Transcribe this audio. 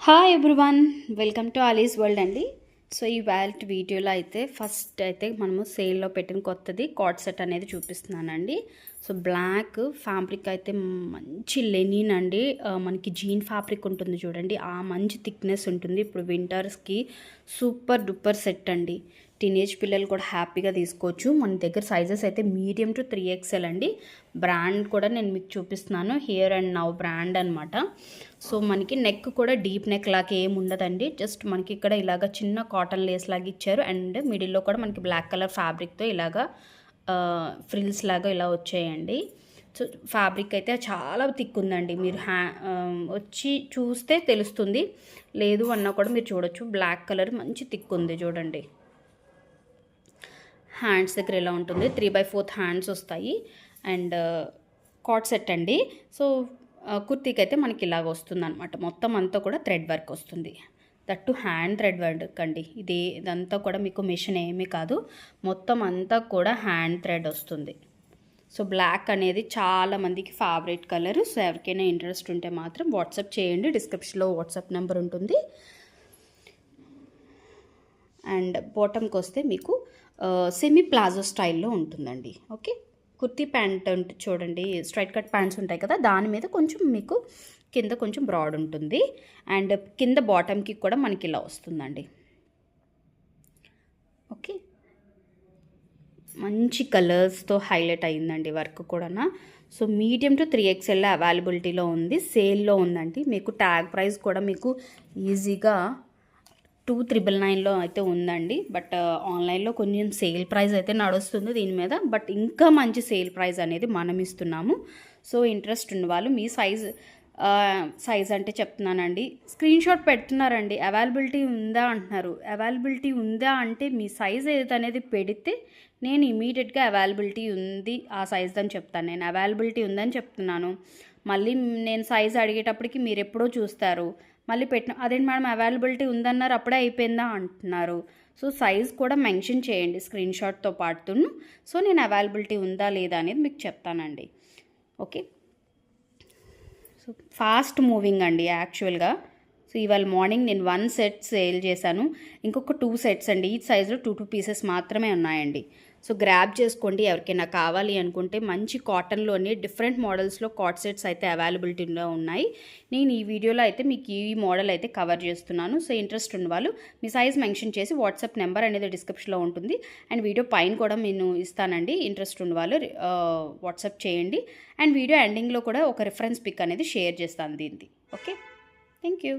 Hi everyone, welcome to Alice's world అండి. So ఈ వాల్ట్ వీడియోలో అయితే ఫస్ట్ అయితే మనము సేల్లో పెట్టిన కొత్తది కార్డ్ సెట్ అనేది చూపిస్తున్నానండి. సో బ్లాక్ ఫ్యాబ్రిక్ అయితే మంచి లెనిన్ అండి, మనకి జీన్ ఫ్యాబ్రిక్ ఉంటుంది చూడండి, ఆ మంచి థిక్నెస్ ఉంటుంది. ఇప్పుడు వింటర్స్కి సూపర్ డూపర్ సెట్ అండి. టీనేజ్ పిల్లలు కూడా హ్యాపీగా తీసుకోవచ్చు. మన దగ్గర సైజెస్ అయితే మీడియం టు 3XL అండి. బ్రాండ్ కూడా నేను మీకు చూపిస్తున్నాను, హియర్ అండ్ నౌ బ్రాండ్ అనమాట. సో మనకి నెక్ కూడా డీప్ నెక్ లాగా ఏమి ఉండదండి, జస్ట్ మనకి ఇక్కడ ఇలాగ చిన్న కాటన్ లేస్ లాగా ఇచ్చారు. అండ్ మిడిల్లో కూడా మనకి బ్లాక్ కలర్ ఫ్యాబ్రిక్తో ఇలాగా ఫ్రిల్స్ లాగా ఇలా వచ్చాయండి. సో ఫ్యాబ్రిక్ అయితే చాలా థిక్ ఉందండి, మీరు వచ్చి చూస్తే తెలుస్తుంది, లేదు అన్నా కూడా మీరు చూడొచ్చు. బ్లాక్ కలర్ మంచి థిక్ ఉంది చూడండి. హ్యాండ్స్ దగ్గర ఇలా ఉంటుంది, 3/4 హ్యాండ్స్ వస్తాయి. అండ్ కార్డ్ సెట్ అండి. సో కుర్తీకి అయితే మనకి ఇలాగ వస్తుంది అనమాట. మొత్తం అంతా కూడా థ్రెడ్ వర్క్ వస్తుంది, దట్టు హ్యాండ్ థ్రెడ్ వర్క్ అండి. ఇదంతా కూడా మీకు మిషన్ ఏమీ కాదు, మొత్తం అంతా కూడా హ్యాండ్ థ్రెడ్ వస్తుంది. సో బ్లాక్ అనేది చాలా మందికి ఫేవరెట్ కలర్. సో ఎవరికైనా ఇంట్రెస్ట్ ఉంటే మాత్రం వాట్సాప్ చేయండి, డిస్క్రిప్షన్లో వాట్సాప్ నెంబర్ ఉంటుంది. అండ్ బాటమ్కి వస్తే మీకు సెమీ ప్లాజో స్టైల్లో ఉంటుందండి. ఓకే, కుర్తీ ప్యాంట్ చూడండి, స్ట్రైట్ కట్ ప్యాంట్స్ ఉంటాయి కదా, దాని మీద కొంచెం మీకు కింద కొంచెం బ్రాడ్ ఉంటుంది. అండ్ కింద బాటమ్కి కూడా మనకి ఇలా వస్తుందండి. ఓకే, మంచి కలర్స్తో హైలైట్ అయిందండి వర్క్ కూడా. సో మీడియం టు 3XL అవైలబిలిటీలో ఉంది, సేల్లో ఉందండి. మీకు ట్యాగ్ ప్రైస్ కూడా మీకు ఈజీగా 2,999లో అయితే ఉందండి. బట్ ఆన్లైన్లో కొంచెం సేల్ ప్రైస్ అయితే నడుస్తుంది దీని మీద, బట్ ఇంకా మంచి సేల్ ప్రైస్ అనేది మనం ఇస్తున్నాము. సో ఇంట్రెస్ట్ ఉన్న వాళ్ళు మీ సైజ్ అంటే చెప్తున్నానండి, స్క్రీన్ షాట్ పెడుతున్నారండి, అవైలబిలిటీ ఉందా అంటున్నారు. అవైలబిలిటీ ఉందా అంటే మీ సైజ్ ఏదనేది పెడితే నేను ఇమీడియట్గా అవైలబిలిటీ ఉంది ఆ సైజ్ అని చెప్తాను. నేను అవైలబిలిటీ ఉందని చెప్తున్నాను, మళ్ళీ నేను సైజ్ అడిగేటప్పటికి మీరు ఎప్పుడో చూస్తారు, మళ్ళీ అదేంటి మేడం అవైలబిలిటీ ఉందన్నారు అప్పుడే అయిపోయిందా అంటున్నారు. సో సైజ్ కూడా మెన్షన్ చేయండి స్క్రీన్ షాట్తో పాటును. సో నేను అవైలబిలిటీ ఉందా లేదా అనేది మీకు చెప్తానండి. ఓకే, సో ఫాస్ట్ మూవింగ్ అండి యాక్చువల్గా. సో ఇవాళ మార్నింగ్ నేను 1 సెట్ సేల్ చేశాను, ఇంకొక 2 సెట్స్ అండి. ఈ సైజులో 2 పీసెస్ మాత్రమే ఉన్నాయండి. సో గ్రాబ్ చేసుకోండి ఎవరికైనా కావాలి అనుకుంటే. మంచి కాటన్లోని డిఫరెంట్ మోడల్స్లో కార్డ్ సెట్స్ అయితే అవైలబిలిటీలో ఉన్నాయి. నేను ఈ వీడియోలో అయితే మీకు ఈ మోడల్ అయితే కవర్ చేస్తున్నాను. సో ఇంట్రెస్ట్ ఉన్న వాళ్ళు మీ సైజ్ మెన్షన్ చేసి వాట్సాప్ నెంబర్ అనేది డిస్క్రిప్షన్లో ఉంటుంది, అండ్ వీడియో పైన కూడా నేను ఇస్తానండి. ఇంట్రెస్ట్ ఉన్న వాళ్ళు వాట్సాప్ చేయండి, అండ్ వీడియో ఎండింగ్లో కూడా ఒక రిఫరెన్స్ పిక్ అనేది షేర్ చేస్తాను దీనిది. Okay, thank you.